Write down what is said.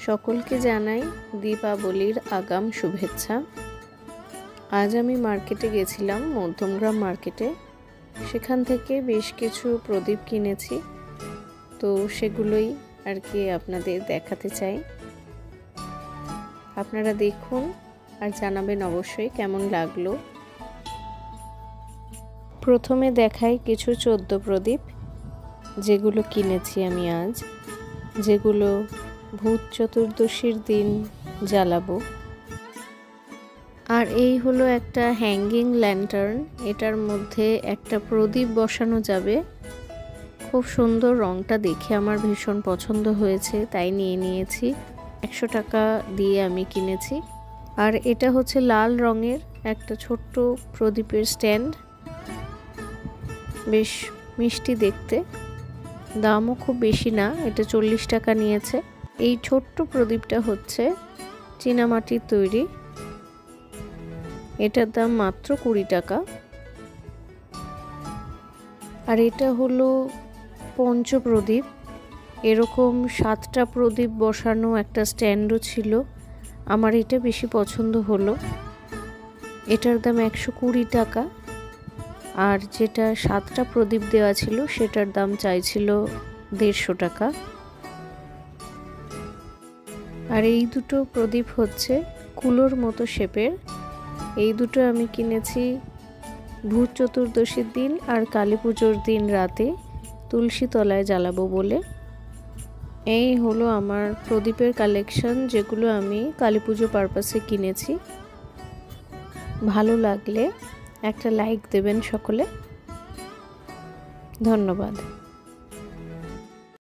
সকলকে জানাই দীপাবলির আগাম শুভেচ্ছা। আজ আমি মার্কেটে গেছিলাম, মধ্যমগ্রাম মার্কেটে। সেখান থেকে বেশ কিছু প্রদীপ কিনেছি, তো সেগুলোই আর কি আপনাদের দেখাতে চাই। আপনারা দেখুন আর জানাবেন অবশ্যই কেমন লাগলো। প্রথমে দেখাই কিছু 14 প্রদীপ যেগুলো কিনেছি আমি আজ, যেগুলো ভূত চতুর্দশীর দিন জ্বালাবো। আর এই হলো একটা হ্যাঙ্গিং ল্যান্টার্ন, এটার মধ্যে একটা প্রদীপ বসানো যাবে। খুব সুন্দর, রংটা দেখে আমার ভীষণ পছন্দ হয়েছে, তাই নিয়ে নিয়েছি। 100 টাকা দিয়ে আমি কিনেছি। আর এটা হচ্ছে লাল রঙের একটা ছোট্ট প্রদীপের স্ট্যান্ড, বেশ মিষ্টি দেখতে, দামও খুব বেশি না, এটা 40 টাকা নিয়েছে। এই ছোট্ট প্রদীপটা হচ্ছে চীনামাটির তৈরি, এটার দাম মাত্র 20 টাকা। আর এটা হলো পঞ্চপ্রদীপ, এরকম 7টা প্রদীপ বসানো একটা স্ট্যান্ডও ছিল। আমার এটা বেশি পছন্দ হলো, এটার দাম 120 টাকা। আর যেটা 7টা প্রদীপ দেওয়া ছিল সেটার দাম চাইছিল 150 টাকা। আর এই দুটো প্রদীপ হচ্ছে কুলোর মতো শেপের। এই দুটো আমি কিনেছি ভূত চতুর্দশীর দিন আর কালী পুজোর দিন রাতে তুলসী তলায় জ্বালাবো বলে। এই হলো আমার প্রদীপের কালেকশন, যেগুলো আমি কালী পুজো পারপাসে কিনেছি। ভালো লাগলে একটা লাইক দেবেন সকলে। ধন্যবাদ।